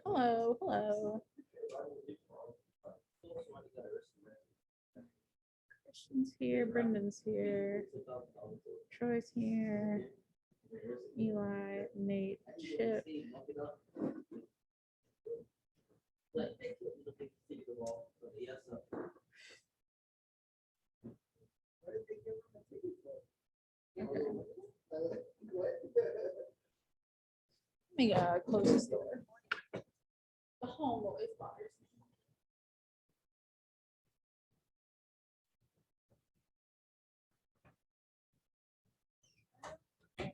Hello, hello. Christian's here, Brendan's here, Troy's here, Eli, Nate, Chip. Let me close this door. The home always bothers me.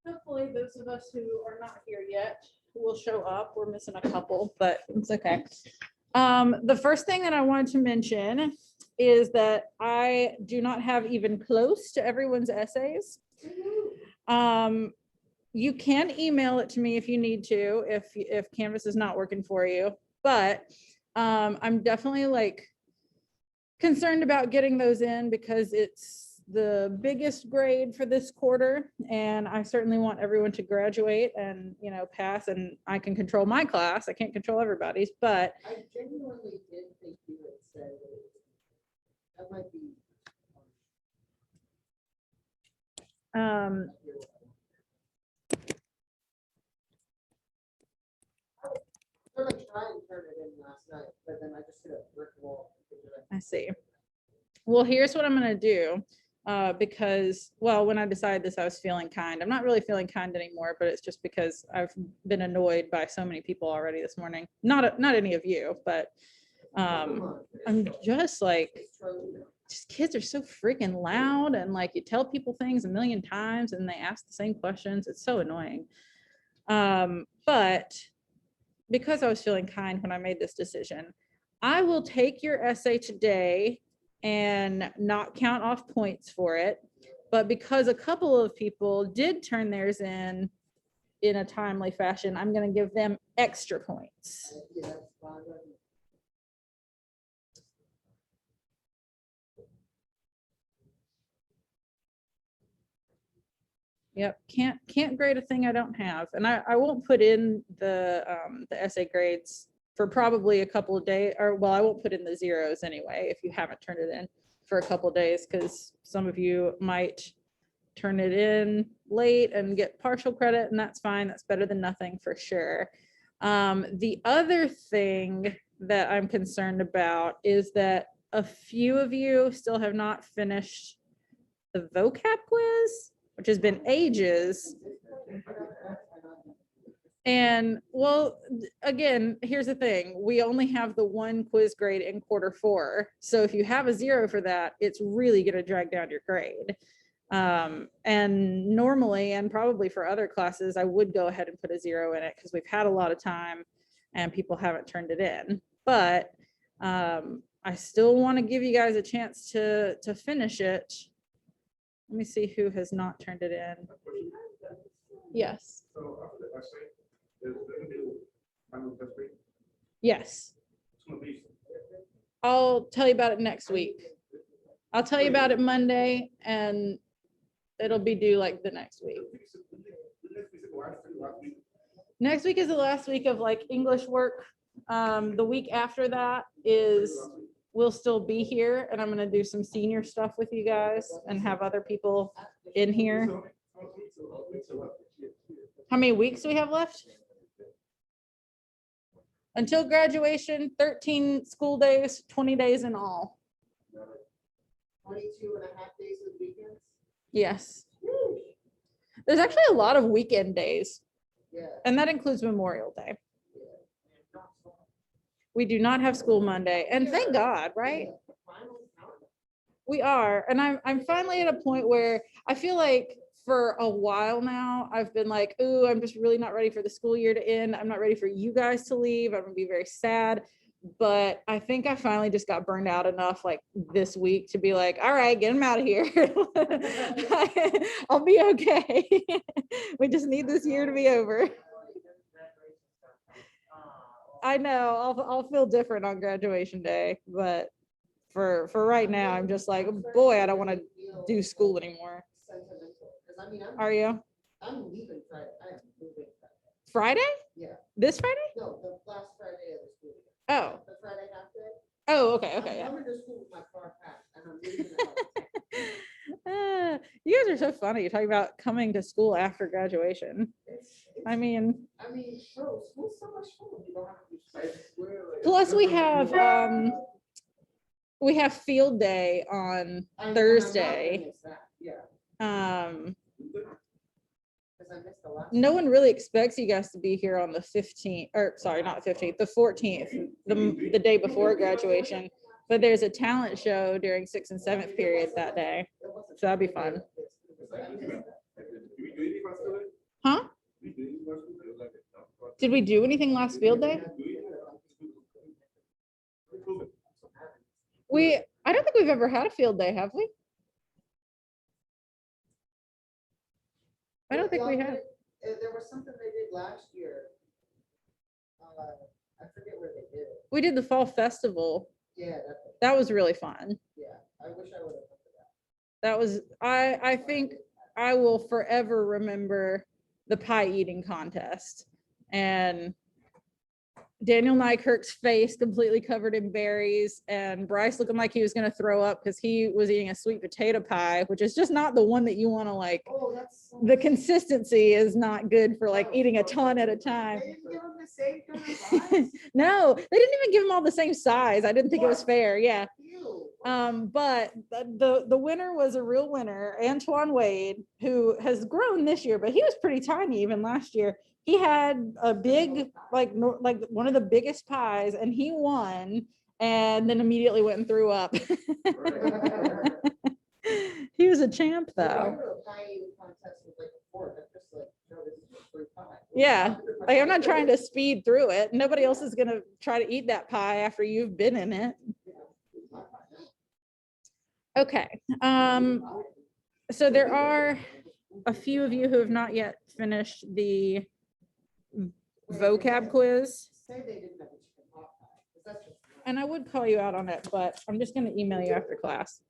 Hopefully those of us who are not here yet will show up. We're missing a couple, but it's okay. The first thing that I wanted to mention is that I do not have even close to everyone's essays. You can email it to me if you need to, if Canvas is not working for you, but I'm definitely like concerned about getting those in because it's the biggest grade for this quarter, and I certainly want everyone to graduate and, you know, pass, and I can control my class. I can't control everybody's, but I genuinely did think you had said that might be. I'm gonna try and turn it in last night, but then I just hit a brick wall. I see. Well, here's what I'm gonna do. Because, well, when I decided this, I was feeling kind. I'm not really feeling kind anymore, but it's just because I've been annoyed by so many people already this morning. Not any of you, but I'm just like, just kids are so freaking loud, and like you tell people things a million times and they ask the same questions. It's so annoying. But because I was feeling kind when I made this decision, I will take your essay today and not count off points for it. But because a couple of people did turn theirs in a timely fashion, I'm going to give them extra points. Yep, can't grade a thing I don't have, and I won't put in the essay grades for probably a couple of days, or well, I won't put in the zeros anyway if you haven't turned it in for a couple of days, because some of you might turn it in late and get partial credit, and that's fine. That's better than nothing for sure. The other thing that I'm concerned about is that a few of you still have not finished the vocab quiz, which has been ages. And well, again, here's the thing. We only have the one quiz grade in Q4. So if you have a 0 for that, it's really going to drag down your grade. And normally, and probably for other classes, I would go ahead and put a 0 in it because we've had a lot of time and people haven't turned it in. But I still want to give you guys a chance to finish it. Let me see who has not turned it in. Yes. So after the essay, there's going to be a final test grade. Yes. It's going to be. I'll tell you about it next week. I'll tell you about it Monday, and it'll be due like the next week. Next week is the last week of like English work. The week after that is we'll still be here, and I'm going to do some senior stuff with you guys and have other people in here. How many weeks do we have left? Until graduation, 13 school days, 20 days in all. 22 and a half days of weekends? Yes. There's actually a lot of weekend days. Yeah. And that includes Memorial Day. We do not have school Monday, and thank God, right? We are, and I'm finally at a point where I feel like for a while now, I've been like, ooh, I'm just really not ready for the school year to end. I'm not ready for you guys to leave. I'm gonna be very sad. But I think I finally just got burned out enough like this week to be like, all right, get them out of here. I'll be okay. We just need this year to be over. I know I'll feel different on graduation day, but for right now, I'm just like, boy, I don't want to feel do school anymore. sentimental, because I mean, Are you? I'm leaving Friday, I am moving Friday. Friday? Yeah, This Friday? no, the last Friday of the school year. Oh, The Friday after. oh, okay, I'm okay, yeah. coming to school with my car packed, and I'm leaving at You guys are so funny. You're talking about coming to school after graduation. I mean, bro, school's so much fun. You don't have to be stressed. plus we have field day on Thursday. Yeah, Um, because I missed the last. no one really expects you guys to be here on the 15th, or sorry, not the 15th, the 14th, the day before graduation. But there's a talent show during 6th and 7th period that day. So that'd be fun. Huh? Did we do anything last field day? I don't think we've ever had a field day, have we? I don't think we have. There was something they did last year. I forget where they did it. We did the fall festival. Yeah, That was really fun. yeah. I wish I would have come to that. That was, I think I will forever remember the pie eating contest. And Daniel Nykirk's face completely covered in berries, and Bryce looking like he was going to throw up because he was eating a sweet potato pie, which is just not the one that you want to like. Oh, that's so The consistency is not good for like eating a ton at a time. They didn't give them the same kind of size? No, they didn't even give them all the same size. I didn't think it was fair. Yeah. Ew. But the winner was a real winner, Antoine Wade, who has grown this year, but he was pretty tiny even last year. He had a big, like one of the biggest pies, and he won, and then immediately went and threw up. He was a champ, I though. went to a pie eating contest with like a fork. I'm just like, no, this is a free pie. Yeah, like I'm not trying to speed through it. Nobody else is gonna try to eat that pie after you've been in it. Okay, so there are a few of you who have not yet finished the vocab quiz, Say they didn't have a chicken pot pie, 'cause that's just. and I would call you out on it, but I'm just gonna email you after class.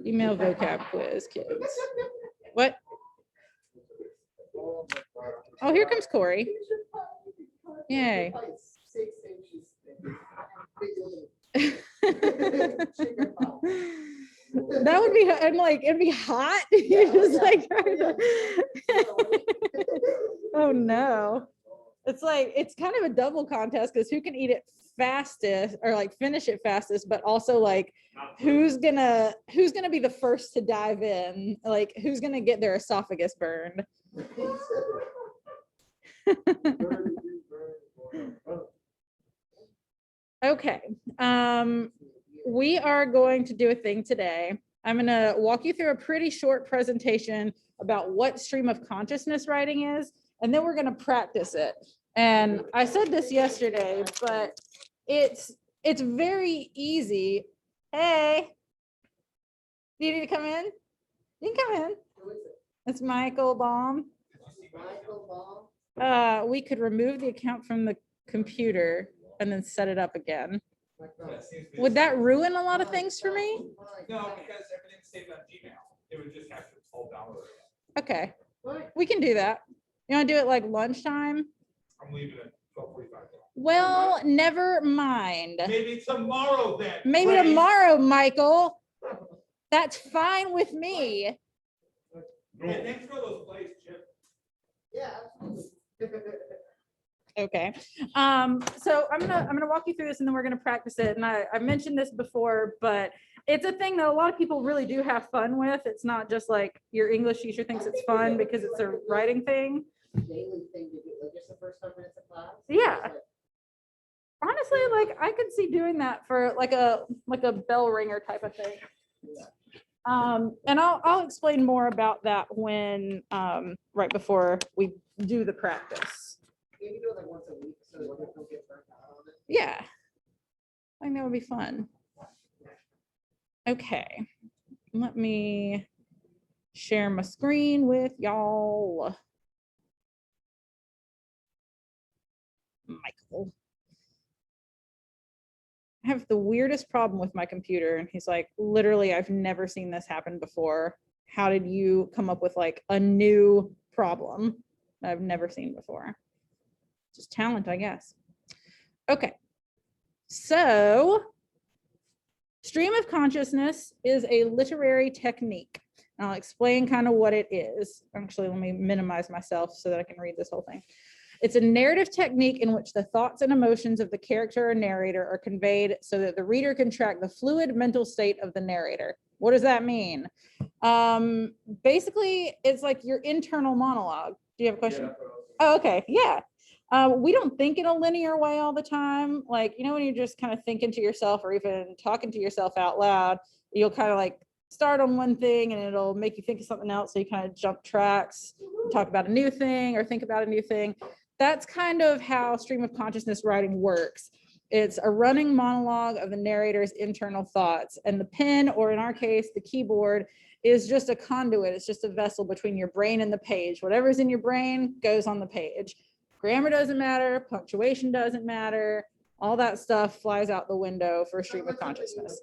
Email vocab quiz, kids. What? Oh, here comes Corey. Yay. 6 inches thick. Chicken pot. That would be, I'm like, it'd be hot. You're just like, trying to- oh no. It's like, it's kind of a double contest because who can eat it fastest or like finish it fastest, but also like who's gonna be the first to dive in? Like who's gonna get their esophagus burned? Okay. We are going to do a thing today. I'm going to walk you through a pretty short presentation about what stream of consciousness writing is, and then we're going to practice it. And I said this yesterday, but it's very easy. Hey, do you need to come in? You can come in. Who is it? It's Michael Baum. Michael Ball? We could remove the account from the computer and then set it up again. Would that ruin a lot of things for me? No, because everything's saved on Gmail. It would just capture the whole download. Okay, we can do that. You want to do it like lunchtime? I'm leaving at 12:45. Well, never mind. Maybe tomorrow then. Maybe Grace. tomorrow, Michael. That's fine with me. Hey, thanks for those plays, Chip. Yeah, absolutely. Okay. So I'm gonna walk you through this and then we're gonna practice it. And I mentioned this before, but it's a thing that a lot of people really do have fun with. It's not just like your English teacher thinks it's fun because it's a writing thing. Daily thing to do, like just the first 5 minutes of class. Yeah. Honestly, like I could see doing that for like a bell ringer type of thing. And I'll explain more about that when right before we do the practice. Maybe do it like once a week so that we don't get burnt out on it. Yeah, I think that would be fun. Okay, let me share my screen with y'all. Michael. I have the weirdest problem with my computer. And he's like, literally, I've never seen this happen before. How did you come up with like a new problem that I've never seen before? Just talent, I guess. Okay. So stream of consciousness is a literary technique. And I'll explain kind of what it is. Actually, let me minimize myself so that I can read this whole thing. It's a narrative technique in which the thoughts and emotions of the character or narrator are conveyed so that the reader can track the fluid mental state of the narrator. What does that mean? Basically, it's like your internal monologue. Do you have a question? Yeah. Oh, okay. Yeah. We don't think in a linear way all the time. Like, you know, when you're just kind of thinking to yourself or even talking to yourself out loud, you'll kind of like start on one thing and it'll make you think of something else. So you kind of jump tracks, talk about a new thing or think about a new thing. That's kind of how stream of consciousness writing works. It's a running monologue of the narrator's internal thoughts, and the pen, or in our case, the keyboard, is just a conduit. It's just a vessel between your brain and the page. Whatever's in your brain goes on the page. Grammar doesn't matter, punctuation doesn't matter, all that stuff flies out the window for stream of consciousness.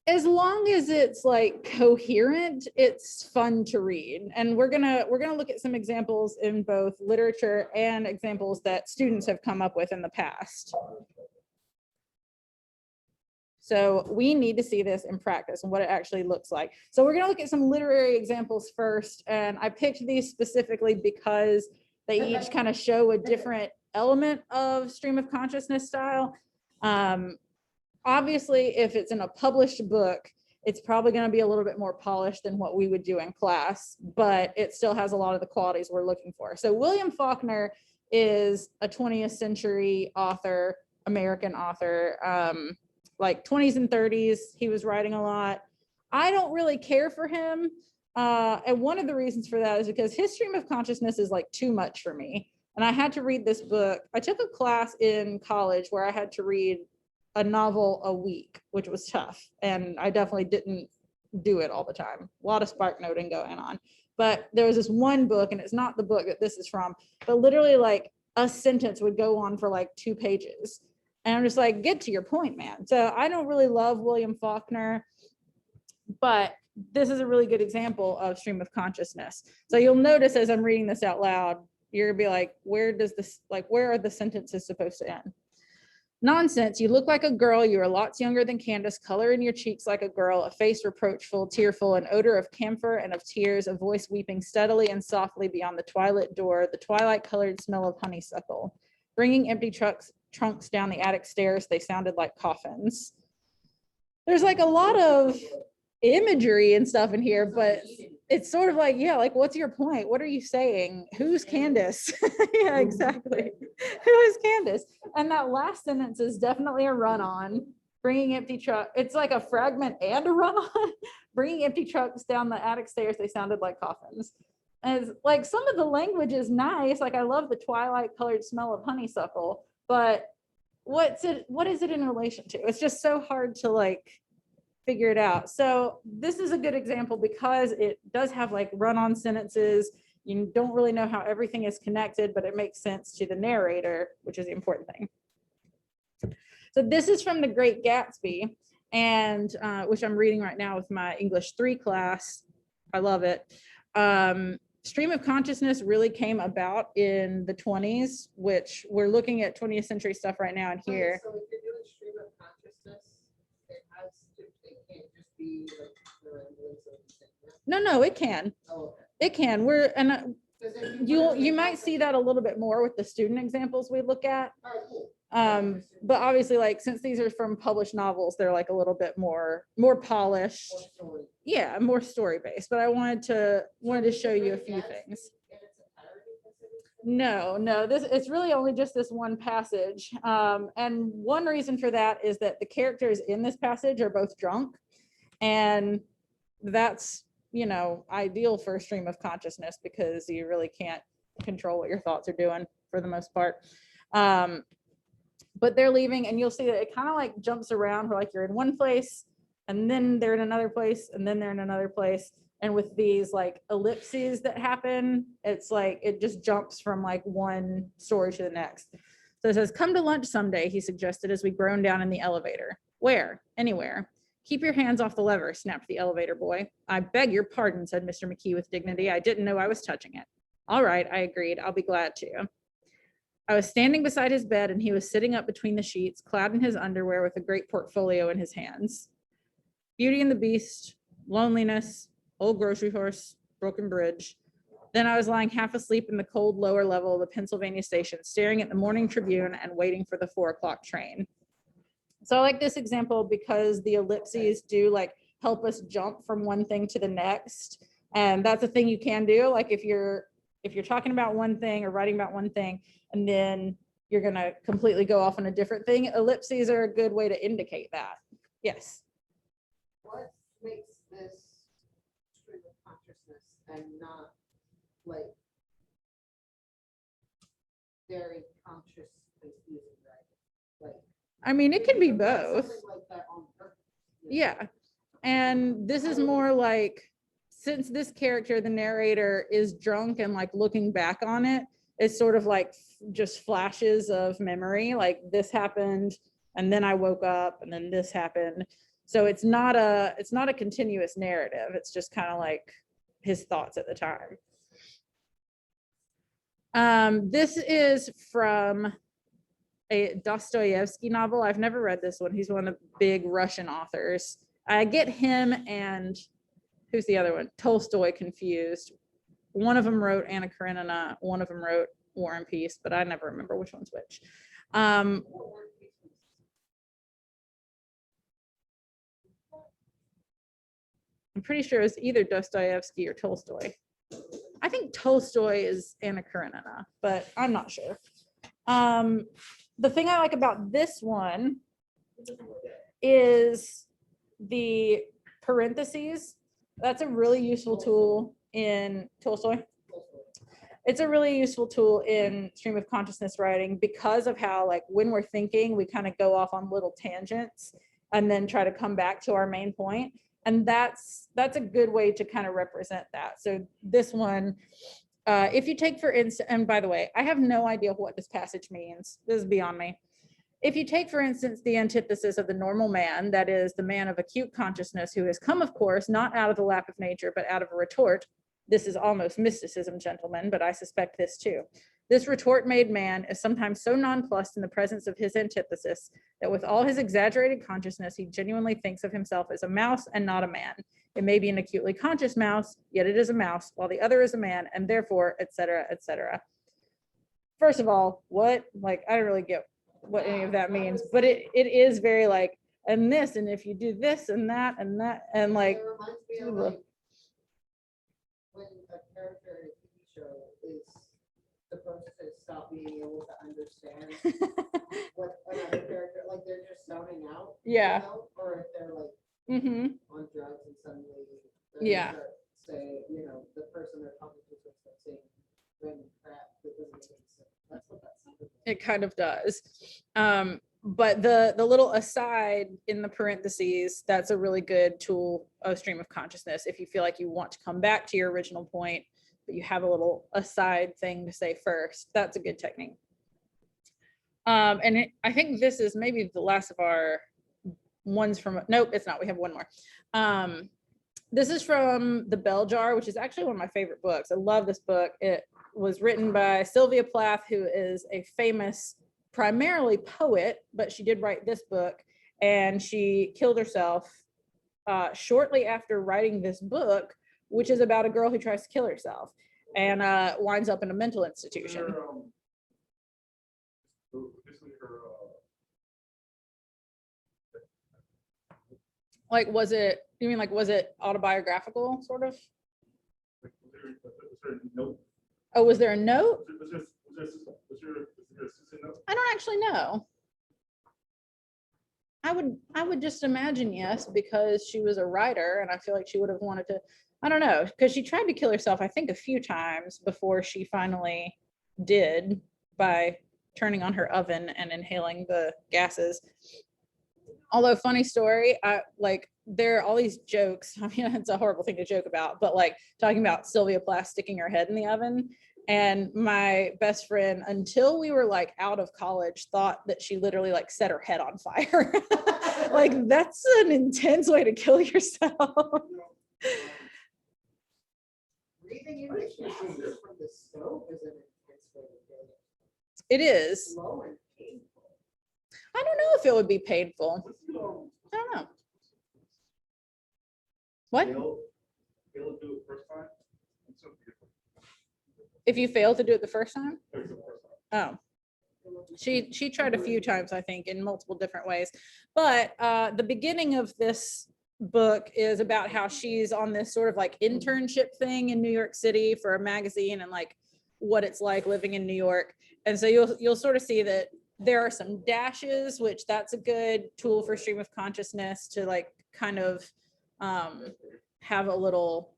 As long as it's like coherent, it's fun to read. And we're gonna look at some examples in both literature and examples that students have come up with in the past. So we need to see this in practice and what it actually looks like. So we're gonna look at some literary examples first. And I picked these specifically because they each kind of show a different element of stream of consciousness style. Obviously, if it's in a published book, it's probably going to be a little bit more polished than what we would do in class, but it still has a lot of the qualities we're looking for. So William Faulkner is a 20th century author, American author, like 20s and 30s. He was writing a lot. I don't really care for him. And one of the reasons for that is because his stream of consciousness is like too much for me. And I had to read this book. I took a class in college where I had to read a novel a week, which was tough. And I definitely didn't do it all the time. A lot of spark noting going on. But there was this one book, and it's not the book that this is from, but literally like a sentence would go on for like 2 pages. And I'm just like, get to your point, man. So I don't really love William Faulkner, but this is a really good example of stream of consciousness. So you'll notice as I'm reading this out loud, you're gonna be like, where are the sentences supposed to end? Nonsense, you look like a girl, you are lots younger than Candace, color in your cheeks like a girl, a face reproachful, tearful, an odor of camphor and of tears, a voice weeping steadily and softly beyond the twilight door, the twilight colored smell of honeysuckle. Bringing empty trunks down the attic stairs, they sounded like coffins. There's like a lot of imagery and stuff in here, but it's sort of like, yeah, like what's your point? What are you saying? Who's Candace? Yeah, exactly. Who is Candace? And that last sentence is definitely a run-on. Bringing empty truck. It's like a fragment and a run-on. Bringing empty trucks down the attic stairs, they sounded like coffins. And it's like some of the language is nice. Like I love the twilight colored smell of honeysuckle, but what is it in relation to? It's just so hard to like figure it out. So this is a good example because it does have like run-on sentences. You don't really know how everything is connected, but it makes sense to the narrator, which is the important thing. So this is from The Great Gatsby, and which I'm reading right now with my English 3 class. I love it. Stream of consciousness really came about in the 20s, which we're looking at 20th century stuff right now in here. So if you're doing stream of consciousness, it can't just be like the remnants of the thing. No, it can. Oh, okay. It can. You might see that a little bit more with the student examples we look at. All right, cool. But obviously, like since these are from published novels, they're like a little bit more polished. More story. Yeah, more story based. But I wanted to show you a few things. No, it's really only just this one passage. And one reason for that is that the characters in this passage are both drunk, and that's, you know, ideal for a stream of consciousness because you really can't control what your thoughts are doing for the most part. But they're leaving, and you'll see that it kind of like jumps around where like you're in one place and then they're in another place and then they're in another place. And with these like ellipses that happen, it's like it just jumps from like one story to the next. So it says, come to lunch someday, he suggested as we groaned down in the elevator. Where? Anywhere. Keep your hands off the lever, snapped the elevator boy. I beg your pardon, said Mr. McKee with dignity. I didn't know I was touching it. All right, I agreed. I'll be glad to. I was standing beside his bed and he was sitting up between the sheets, clad in his underwear with a great portfolio in his hands. Beauty and the Beast, Loneliness, Old Grocery Horse, Broken Bridge. Then I was lying half asleep in the cold lower level of the Pennsylvania station, staring at the Morning Tribune and waiting for the 4 o'clock train. So I like this example because the ellipses do like help us jump from one thing to the next. And that's a thing you can do. Like if you're talking about one thing or writing about one thing, and then you're gonna completely go off on a different thing, ellipses are a good way to indicate that. Yes. What makes this stream of consciousness and not like very conscious confusing, right? Like, I mean, it can be something both. like that on purpose, you know? Yeah. And this is more like, since this character, the narrator, is drunk and like looking back on it, it's sort of like just flashes of memory, like this happened and then I woke up and then this happened. So it's not a continuous narrative. It's just kind of like his thoughts at the time. This is from a Dostoevsky novel. I've never read this one. He's one of the big Russian authors. I get him and who's the other one? Tolstoy confused. One of them wrote Anna Karenina. One of them wrote War and Peace, but I never remember which one's which. I'm pretty sure it's either Dostoevsky or Tolstoy. I think Tolstoy is Anna Karenina, but I'm not sure. The thing I like about this one is the parentheses. That's a really useful tool in Tolstoy. It's a really useful tool in stream of consciousness writing because of how, like, when we're thinking, we kind of go off on little tangents and then try to come back to our main point. And that's a good way to kind of represent that. So this one, if you take, for instance, and by the way, I have no idea what this passage means. This is beyond me. If you take, for instance, the antithesis of the normal man, that is the man of acute consciousness who has come, of course, not out of the lap of nature, but out of a retort. This is almost mysticism, gentlemen, but I suspect this too. This retort-made man is sometimes so nonplussed in the presence of his antithesis that with all his exaggerated consciousness, he genuinely thinks of himself as a mouse and not a man. It may be an acutely conscious mouse, yet it is a mouse, while the other is a man, and therefore, etc., etc. First of all, what? Like, I don't really get what any of that means, but it is very like, and this, and if you do this and that, and like, It reminds me of like when a character in a TV show is supposed to stop being able to understand what another character, like they're just zoning out. Yeah. You know? Or if they're like on drugs and suddenly Yeah. start say, you know, the person they're talking to starts saying random crap that doesn't make any sense. That's what that sounded like. It kind of does. But the little aside in the parentheses, that's a really good tool of stream of consciousness. If you feel like you want to come back to your original point, but you have a little aside thing to say first, that's a good technique. And I think this is maybe the last of our ones from, nope, it's not, we have one more. This is from The Bell Jar, which is actually one of my favorite books. I love this book. It was written by Sylvia Plath, who is a famous, primarily poet, but she did write this book, and she killed herself shortly after writing this book, which is about a girl who tries to kill herself and winds up in a mental institution. Like, was it, you mean like, was it autobiographical, sort of? Was there a note? Oh, was there a note? Was there a note? I don't actually know. I would just imagine yes, because she was a writer and I feel like she would have wanted to, I don't know, because she tried to kill herself, I think, a few times before she finally did by turning on her oven and inhaling the gases. Although, funny story, there are all these jokes. I mean, it's a horrible thing to joke about, but like talking about Sylvia Plath sticking her head in the oven. And my best friend, until we were like out of college, thought that she literally like set her head on fire. Like that's an intense way to kill yourself. Breathing in the gases from the stove is an intense way to kill it. It is. Slow and painful. I don't know if it would be painful. I don't know. What? Fail to do it first time. It's so beautiful. If you fail to do it the first time? There's the first time. Oh, she tried a few times, I think, in multiple different ways. But the beginning of this book is about how she's on this sort of like internship thing in New York City for a magazine and like what it's like living in New York. And so you'll sort of see that there are some dashes, which that's a good tool for stream of consciousness to like kind of have a little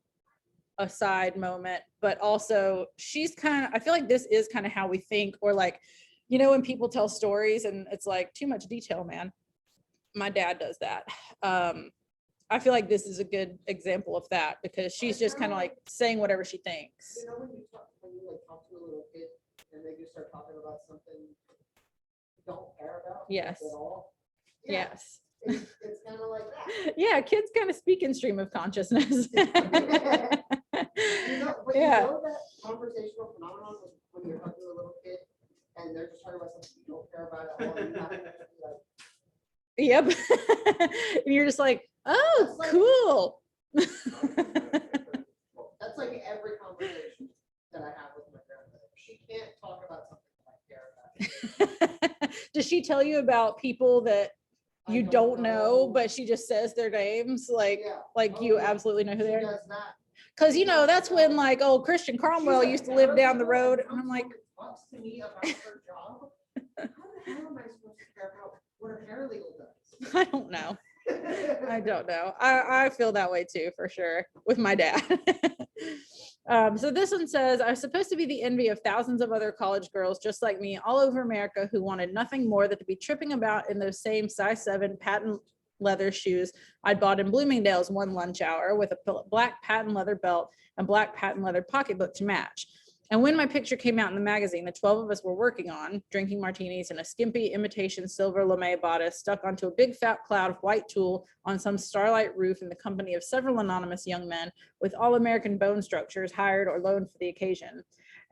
aside moment, but also she's kind of, I feel like this is kind of how we think, or like, you know, when people tell stories and it's like too much detail, man. My dad does that. I feel like this is a good example of that because she's just kind of like saying whatever she thinks. You know, when you like talk to a little kid and they just start talking about something you don't care about Yes. at all. Yeah, Yes. it's kind of like that. Yeah, kids kind of speak in stream of consciousness. You know, but Yeah. you know that conversational phenomenon when you're talking to a little kid and they're just talking about something you don't care about at all. You have to be like, Yep. And you're just like, oh, That's like- cool. that's like every conversation that I have with my grandmother. She can't talk about something I care about. Does she tell you about people that I you don't know, but she just says their names? Like, Yeah. like Oh, you yeah. absolutely know who She they are? does that. Because, you know, that's when like, oh, Christian Cromwell used to live down the road. And I'm like, Talks to me about her job. How the hell am I supposed to care about what a paralegal does? I don't know. I don't know. I feel that way too, for sure, with my dad. So this one says, I was supposed to be the envy of thousands of other college girls just like me all over America who wanted nothing more than to be tripping about in those same size 7 patent leather shoes I'd bought in Bloomingdale's one lunch hour with a black patent leather belt and black patent leather pocketbook to match. And when my picture came out in the magazine, the 12 of us were working on drinking martinis in a skimpy imitation silver lame bodice stuck onto a big fat cloud of white tulle on some starlight roof in the company of several anonymous young men with all American bone structures hired or loaned for the occasion.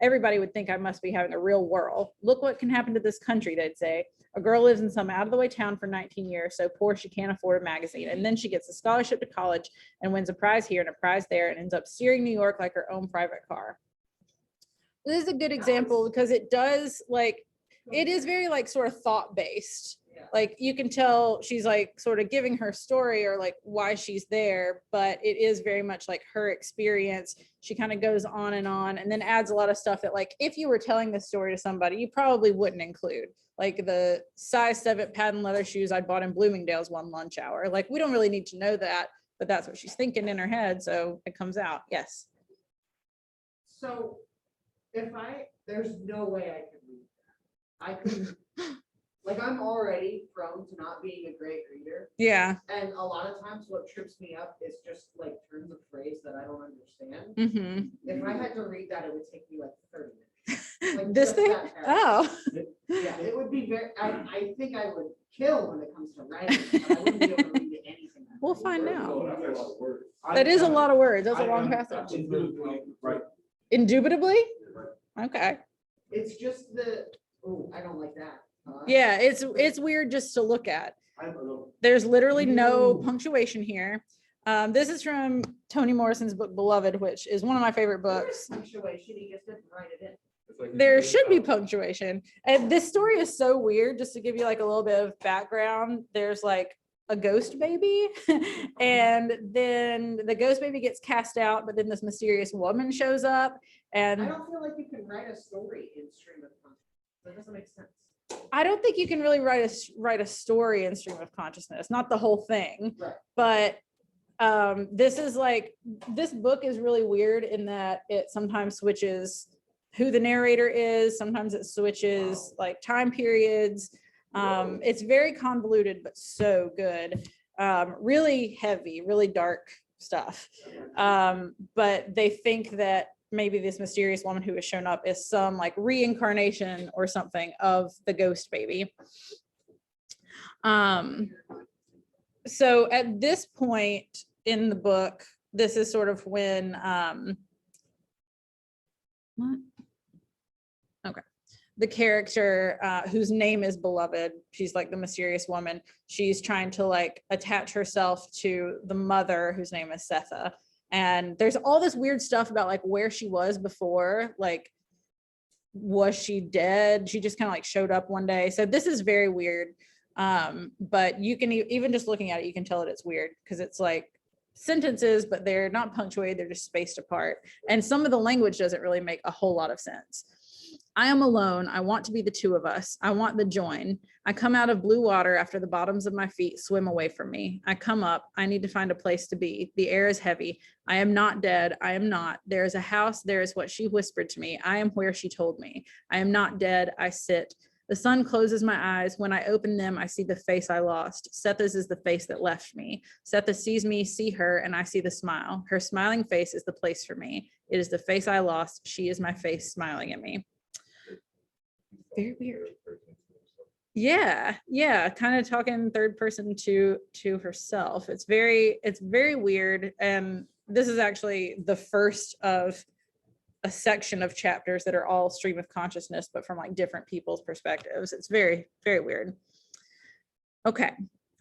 Everybody would think I must be having a real whirl. Look what can happen to this country, they'd say. A girl lives in some out of the way town for 19 years, so poor she can't afford a magazine. And then she gets a scholarship to college and wins a prize here and a prize there and ends up steering New York like her own private car. This is a good example because it does like, it is very like sort of thought based. Yeah. Like you can tell she's like sort of giving her story or like why she's there, but it is very much like her experience. She kind of goes on and then adds a lot of stuff that like if you were telling this story to somebody, you probably wouldn't include. Like the size 7 patent leather shoes I bought in Bloomingdale's one lunch hour. Like we don't really need to know that, but that's what she's thinking in her head. So it comes out. Yes. So there's no way I can read that. I couldn't, like I'm already prone to not being a great reader. Yeah. And a lot of times what trips me up is just like terms of phrase that I don't understand. Mm-hmm. If I had to read that, it would take me like 30 minutes. Like This just thing? that paragraph. Oh. Yeah, it would be very, I think I would kill when it comes to writing, but I wouldn't be able to read anything. We'll find Oh, out. that's a lot of words. That is a lot of words. That's a I long am passage. absolutely right. Indubitably? Right. Okay. It's just I don't like that. Yeah, it's weird just to look at. I don't know. There's literally no Ooh. punctuation here. This is from Toni Morrison's book Beloved, which is one of my favorite books. Punctuation, he just didn't write it in. It's like- There should be punctuation. And this story is so weird, just to give you like a little bit of background. There's like a ghost baby and then the ghost baby gets cast out, but then this mysterious woman shows up I and don't feel like you can write a story in stream of consciousness. That doesn't make sense. I don't think you can really write a story in stream of consciousness, not the whole thing. Right. But this book is really weird in that it sometimes switches who the narrator is, sometimes it switches like time periods. It's very convoluted, but so good. Really heavy, really dark stuff. But they think that maybe this mysterious woman who has shown up is some like reincarnation or something of the ghost baby. So at this point in the book, this is sort of when, the character whose name is Beloved, she's like the mysterious woman, she's trying to like attach herself to the mother whose name is Setha. And there's all this weird stuff about like where she was before, like, was she dead? She just kind of like showed up one day. So this is very weird. But you can even just looking at it, you can tell that it's weird because it's like sentences, but they're not punctuated, they're just spaced apart. And some of the language doesn't really make a whole lot of sense. I am alone. I want to be the two of us. I want the join. I come out of blue water after the bottoms of my feet swim away from me. I come up. I need to find a place to be. The air is heavy. I am not dead. I am not. There is a house. There is what she whispered to me. I am where she told me. I am not dead. I sit. The sun closes my eyes. When I open them, I see the face I lost. Setha's is the face that left me. Setha sees me, see her, and I see the smile. Her smiling face is the place for me. It is the face I lost. She is my face smiling at me. Very weird. Yeah, kind of talking third person to herself. It's very weird. And this is actually the first of a section of chapters that are all stream of consciousness, but from like different people's perspectives. It's very, very weird. Okay.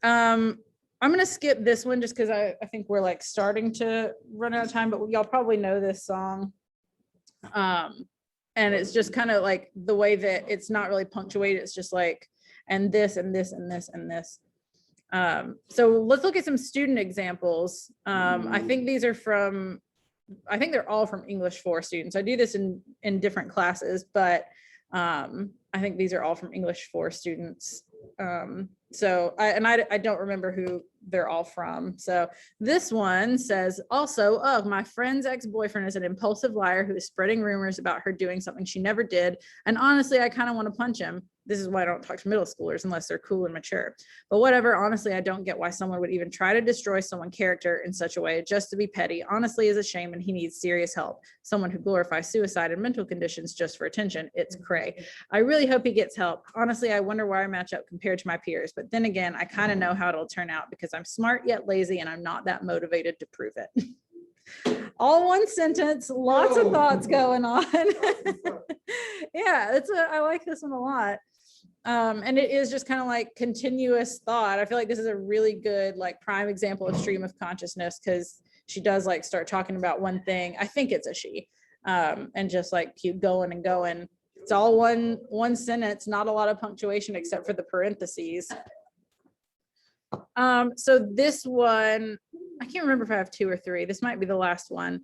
I'm gonna skip this one just because I think we're like starting to run out of time, but y'all probably know this song. And it's just kind of like the way that it's not really punctuated. It's just like, and this, and this, and this, and this. So let's look at some student examples. I think these are from, I think they're all from English 4 students. I do this in different classes, but I think these are all from English 4 students. So I don't remember who they're all from. So this one says, also, oh, my friend's ex-boyfriend is an impulsive liar who is spreading rumors about her doing something she never did. And honestly, I kind of want to punch him. This is why I don't talk to middle schoolers unless they're cool and mature. But whatever, honestly, I don't get why someone would even try to destroy someone's character in such a way just to be petty. Honestly, is a shame and he needs serious help. Someone who glorifies suicide and mental conditions just for attention. It's cray. I really hope he gets help. Honestly, I wonder where I match up compared to my peers. But then again, I kind of know how it'll turn out because I'm smart yet lazy and I'm not that motivated to prove it. All one sentence, lots of thoughts going on. Yeah, I like this one a lot. And it is just kind of like continuous thought. I feel like this is a really good like prime example of stream of consciousness because she does like start talking about one thing. I think it's a she, and just like keep going and going. It's all one sentence, not a lot of punctuation except for the parentheses. So this one, I can't remember if I have 2 or 3. This might be the last one.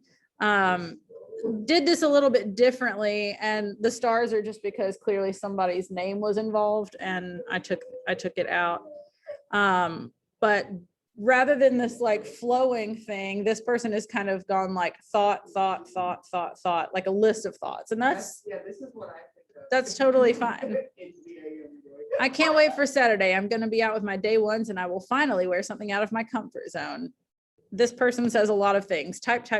Did this a little bit differently, and the stars are just because clearly somebody's name was involved and I took it out. But rather than this like flowing thing, this person has kind of gone like thought, like a list of thoughts. And that's this is what I think of. That's totally fine. I can't wait for Saturday. I'm going to be out with my day ones and I will finally wear something out of my comfort zone. This person says a lot of things. Type.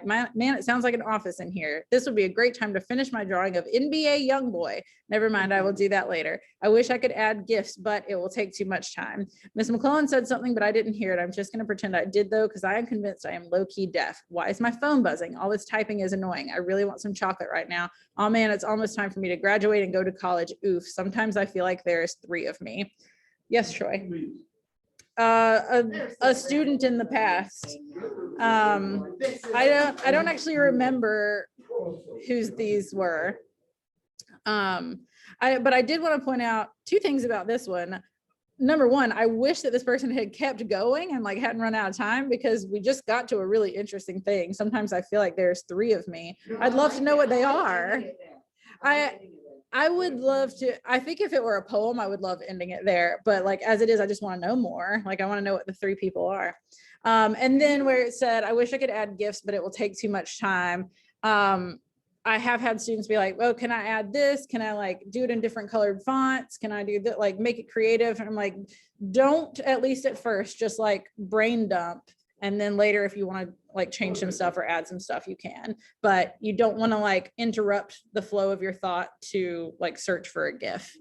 Man, it sounds like an office in here. This would be a great time to finish my drawing of NBA Youngboy. Never mind, I will do that later. I wish I could add gifs, but it will take too much time. Miss McClellan said something, but I didn't hear it. I'm just going to pretend I did though, because I am convinced I am low-key deaf. Why is my phone buzzing? All this typing is annoying. I really want some chocolate right now. Oh man, it's almost time for me to graduate and go to college. Oof, sometimes I feel like there is 3 of me. Yes, Troy. A student in the past. I don't actually remember whose these were. But I did want to point out 2 things about this one. Number one, I wish that this person had kept going and like hadn't run out of time, because we just got to a really interesting thing. Sometimes I feel like there's 3 of me. I'd love to know what they are. I would love to, I think if it were a poem, I would love ending it there. But like, as it is, I just want to know more. Like, I want to know what the 3 people are. And then where it said, I wish I could add gifts, but it will take too much time. I have had students be like, well, can I add this? Can I like do it in different colored fonts? Can I do that? Like make it creative? And I'm like, don't, at least at first, just like brain dump And then later, if you want to like change some stuff or add some stuff, you can, but you don't want to like interrupt the flow of your thought to like search for a GIF.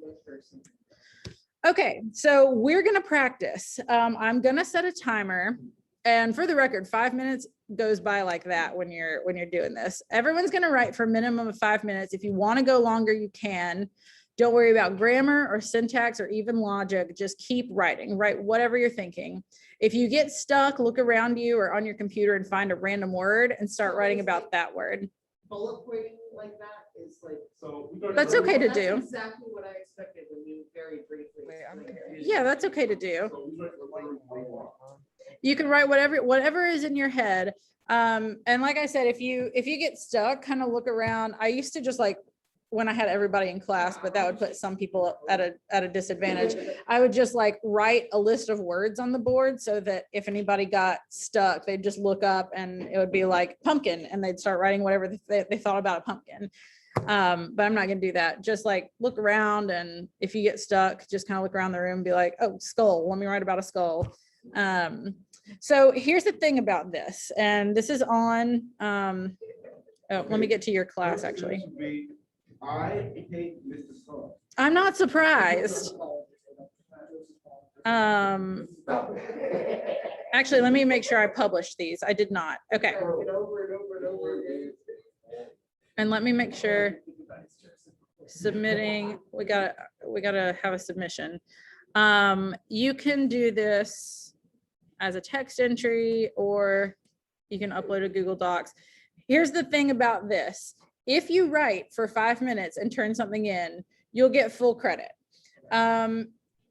Okay, so we're gonna practice. I'm gonna set a timer, and for the record, 5 minutes goes by like that when you're doing this. Everyone's gonna write for a minimum of 5 minutes. If you want to go longer, you can. Don't worry about grammar or syntax or even logic. Just keep writing. Write whatever you're thinking. If you get stuck, look around you or on your computer and find a random word and start writing about that word. Bullet pointing like that is like. So. That's okay to do. That's exactly what I expected when you very briefly. explained it. Yeah, that's okay to do. So we write the word robot. You can write whatever is in your head. And like I said, if you get stuck, kind of look around. I used to just like, when I had everybody in class, but that would put some people at a disadvantage. I would just like write a list of words on the board so that if anybody got stuck, they'd just look up and it would be like pumpkin and they'd start writing whatever they thought about a pumpkin. But I'm not gonna do that. Just like look around, and if you get stuck, just kind of look around the room and be like, oh, skull, let me write about a skull. So here's the thing about this, and this is on, oh, let me get to your class actually. I hate Mr. Scott. I'm not surprised. Actually, let me make sure I published these. I did not. Okay. Over and over and over again. And let me make sure submitting, we gotta have a submission. You can do this as a text entry, or you can upload to Google Docs. Here's the thing about this. If you write for 5 minutes and turn something in, you'll get full credit.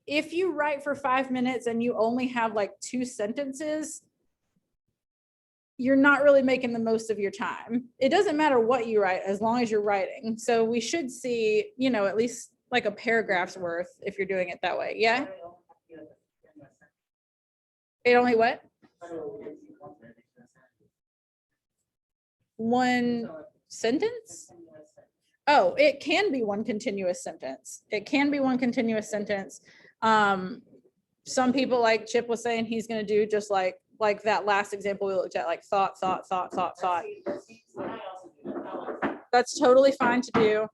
If you write for 5 minutes and you only have like 2 sentences, you're not really making the most of your time. It doesn't matter what you write as long as you're writing. So we should see, you know, at least like a paragraph's worth if you're doing it that way. Yeah. It only what? One sentence? Oh, it can be one continuous sentence. It can be one continuous sentence. Some people, like Chip was saying, he's going to do just like that last example we looked at, like thought. That's totally fine to do.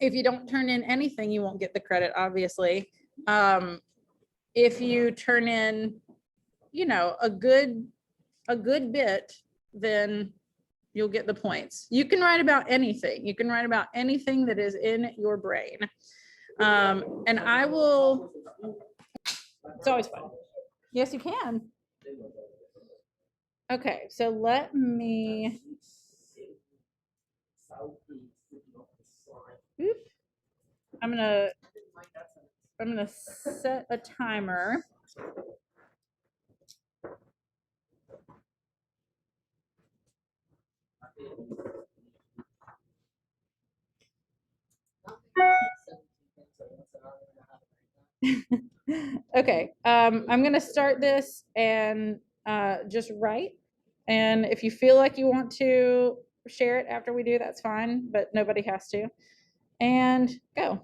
If you don't turn in anything, you won't get the credit, obviously. If you turn in, you know, a good bit, then you'll get the points. You can write about anything. You can write about anything that is in your brain. And I will, it's always fun. Yes, you can. Okay, so let me, I'm gonna set a timer. Okay, I'm gonna start this and just write. And if you feel like you want to share it after we do, that's fine, but nobody has to. And go.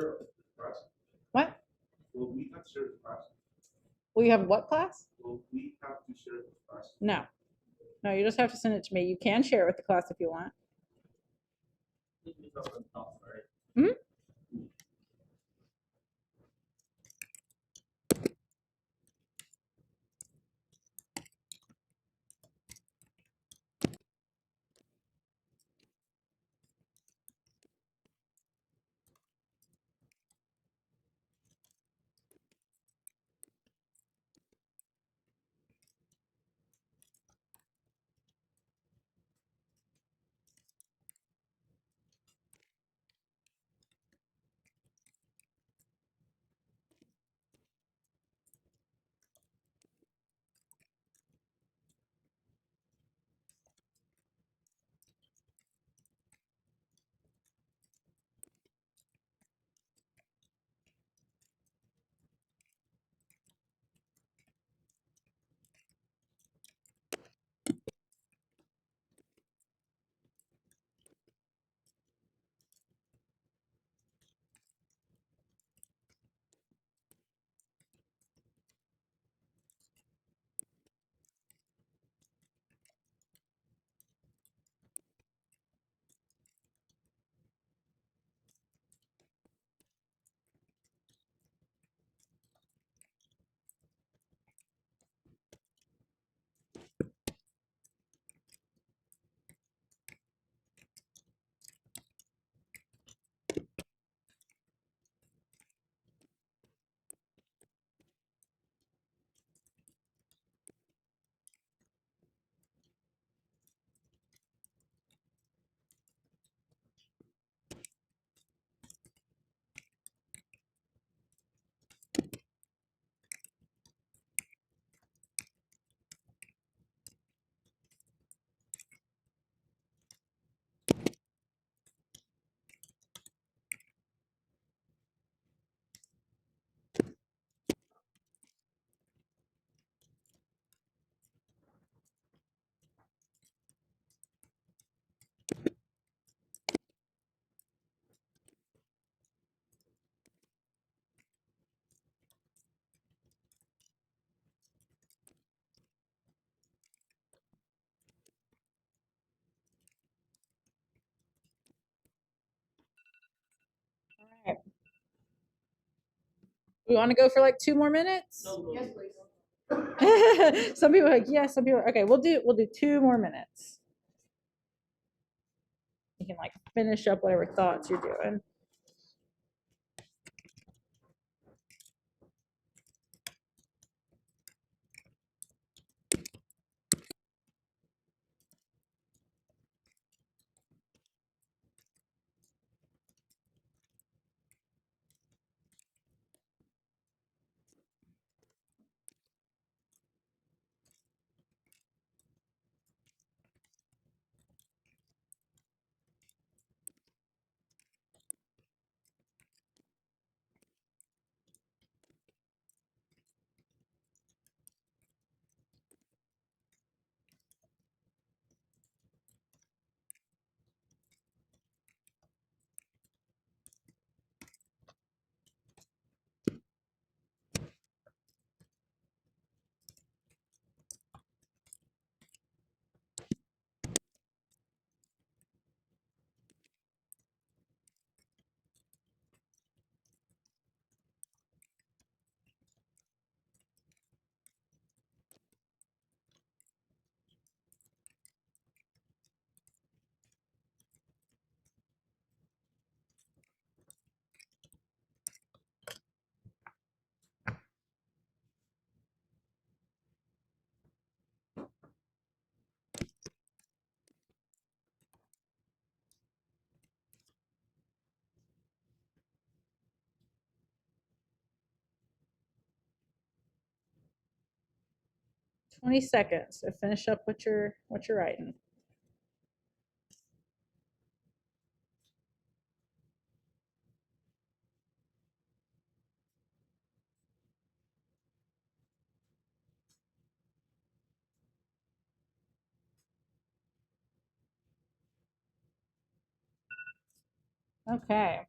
share the class? What? Will we not share the class? Will you have what class? Will we have to share the class? No. No, you just have to send it to me. You can share it with the class if you want. Mhm. All right. We want to go for like 2 more minutes? Yes, please. Some people are like, yes, some people are, okay, we'll do 2 more minutes. You can like finish up whatever thoughts you're doing. Twenty seconds to finish up what you're writing. Okay.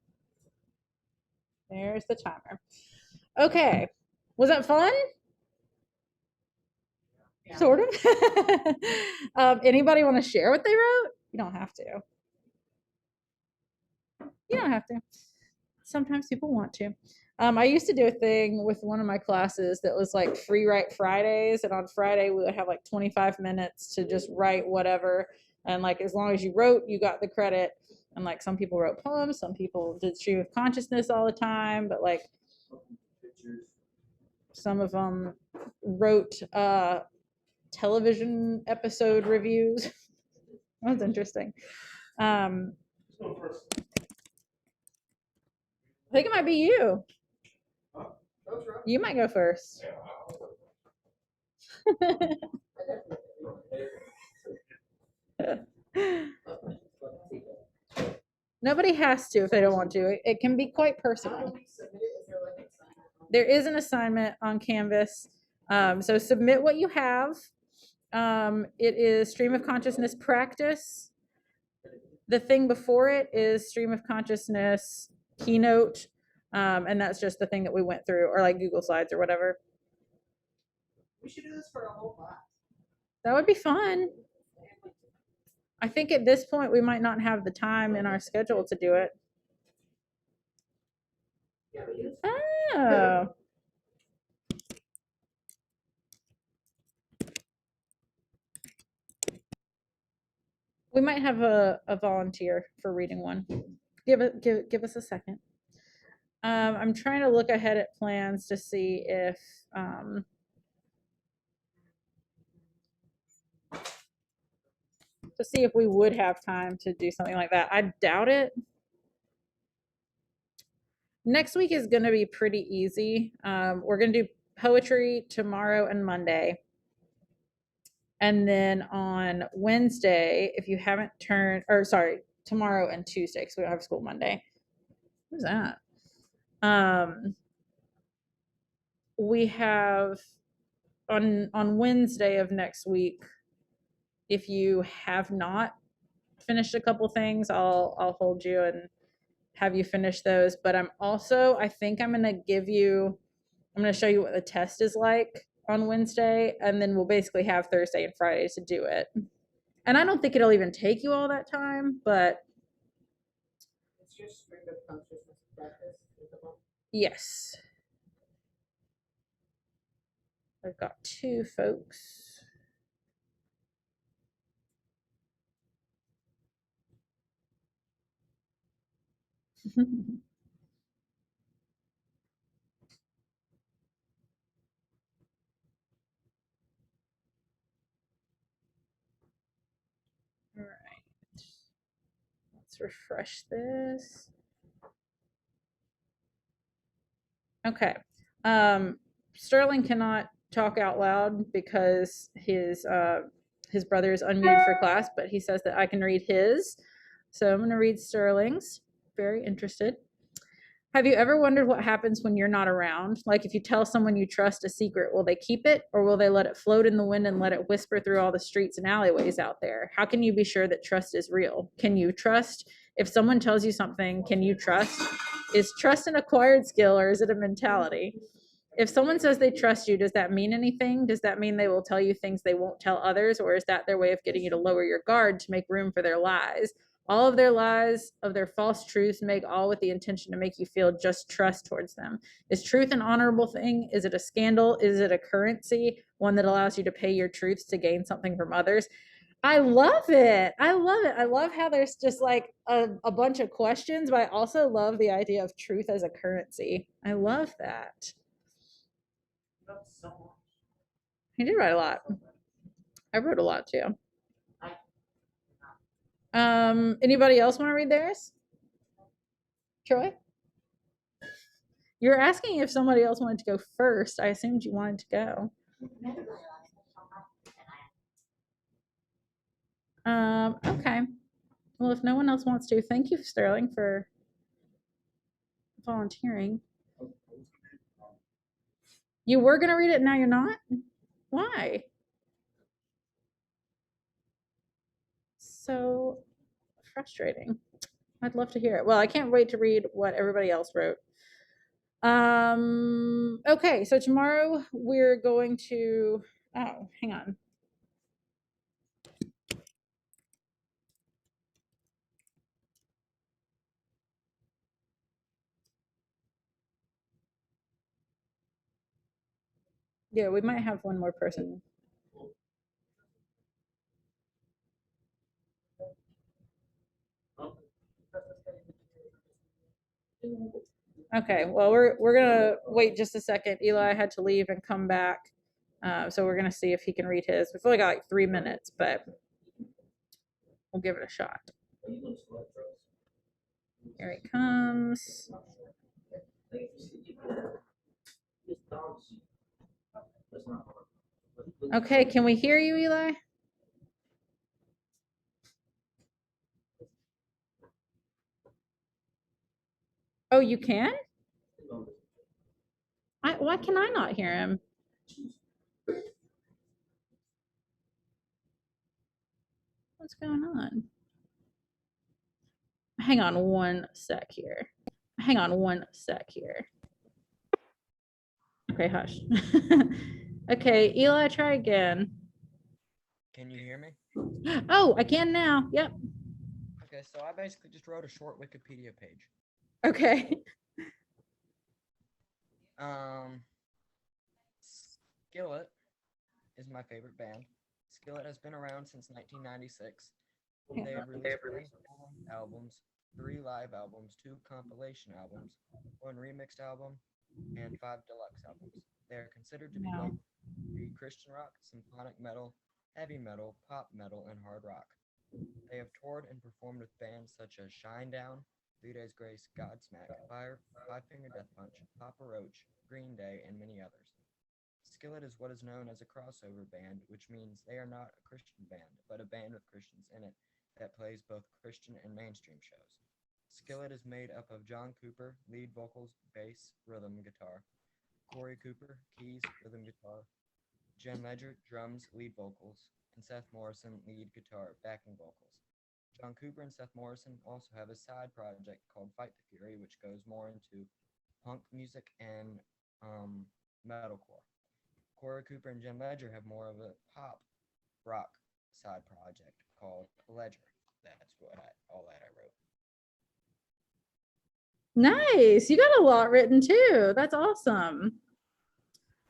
There's the timer. Okay. Was that fun? Yeah. Sort of. Anybody want to share what they wrote? You don't have to. You don't have to. Sometimes people want to. I used to do a thing with one of my classes that was like free write Fridays, and on Friday we would have like 25 minutes to just write whatever, and like as long as you wrote, you got the credit. And like some people wrote poems, some people did stream of consciousness all the time, but like some of them wrote television episode reviews. That was interesting. I think it might be you. You might go first. Nobody has to if they don't want to. It can be quite personal. There is an assignment on Canvas. So submit what you have. It is stream of consciousness practice. The thing before it is stream of consciousness keynote. And that's just the thing that we went through, or like Google Slides or whatever. We should do this for a whole class. That would be fun. I think at this point we might not have the time in our schedule to do it. Oh. We might have a volunteer for reading one. Give us a second. I'm trying to look ahead at plans to see if we would have time to do something like that. I doubt it. Next week is going to be pretty easy. We're going to do poetry tomorrow and Monday. And then on Wednesday, if you haven't tomorrow and Tuesday, because we don't have school Monday. Who's that? We have on Wednesday of next week, if you have not finished a couple things, I'll hold you and have you finish those. But I think I'm going to show you what the test is like on Wednesday, and then we'll basically have Thursday and Friday to do it. And I don't think it'll even take you all that time, but it's just stream of consciousness practice. Yes. I've got 2 folks. All right. Let's refresh this. Okay. Sterling cannot talk out loud because his brother is unmuted for class, but he says that I can read his. So I'm going to read Sterling's. Very interested. Have you ever wondered what happens when you're not around? Like if you tell someone you trust a secret, will they keep it, or will they let it float in the wind and let it whisper through all the streets and alleyways out there? How can you be sure that trust is real? Can you trust? If someone tells you something, can you trust? Is trust an acquired skill, or is it a mentality? If someone says they trust you, does that mean anything? Does that mean they will tell you things they won't tell others, or is that their way of getting you to lower your guard to make room for their lies? All of their lies, of their false truths, make all with the intention to make you feel just trust towards them. Is truth an honorable thing? Is it a scandal? Is it a currency, one that allows you to pay your truths to gain something from others? I love it. I love it. I love how there's just like a bunch of questions, but I also love the idea of truth as a currency. I love that. He did write a lot. I wrote a lot too. Anybody else want to read theirs? Troy? You're asking if somebody else wanted to go first. I assumed you wanted to go. Okay. Well, if no one else wants to, thank you, Sterling, for volunteering. You were going to read it, now you're not? Why? So frustrating. I'd love to hear it. Well, I can't wait to read what everybody else wrote. Okay, so tomorrow we're going to, oh, hang on. Yeah, we might have one more person. Okay, well, we're gonna wait just a second. Eli had to leave and come back. So we're gonna see if he can read his. We've only got like 3 minutes, but we'll give it a shot. Here he comes. Okay, can we hear you, Eli? Oh, you can? Why can I not hear him? What's going on? Hang on one sec here. Hang on one sec here. Okay, hush. Okay, Eli, try again. Can you hear me? Oh, I can now. Yep. Okay, so I basically just wrote a short Wikipedia page. Okay. Skillet is my favorite band. Skillet has been around since 1996. They have released 3 albums, 3 live albums, 2 compilation albums, 1 remixed album, and 5 deluxe albums. They are considered to be Wow. both Christian rock, symphonic metal, heavy metal, pop metal, and hard rock. They have toured and performed with bands such as Shinedown, 3 Days Grace, Godsmack, Five Finger Death Punch, Papa Roach, Green Day, and many others. Skillet is what is known as a crossover band, which means they are not a Christian band, but a band with Christians in it that plays both Christian and mainstream shows. Skillet is made up of John Cooper, lead vocals, bass, rhythm guitar, Corey Cooper, keys, rhythm guitar, Jen Ledger, drums, lead vocals, and Seth Morrison, lead guitar, backing vocals. John Cooper and Seth Morrison also have a side project called Fight the Fury, which goes more into punk music and metalcore. Corey Cooper and Jen Ledger have more of a pop rock side project called Ledger. That's all that I wrote. Nice. You got a lot written too. That's awesome.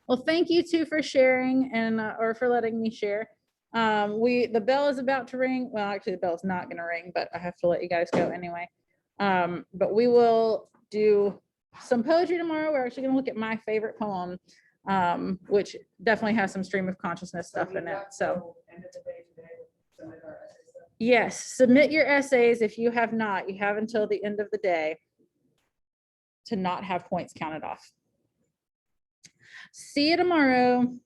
Well, thank you too for sharing and or for letting me share. The bell is about to ring. Well, actually the bell's not going to ring, but I have to let you guys go anyway. But we will do some poetry tomorrow. We're actually going to look at my favorite poem, which definitely has some stream of consciousness stuff in it. So yes, submit your essays. If you have not, you have until the end of the day to not have points counted off. See you tomorrow.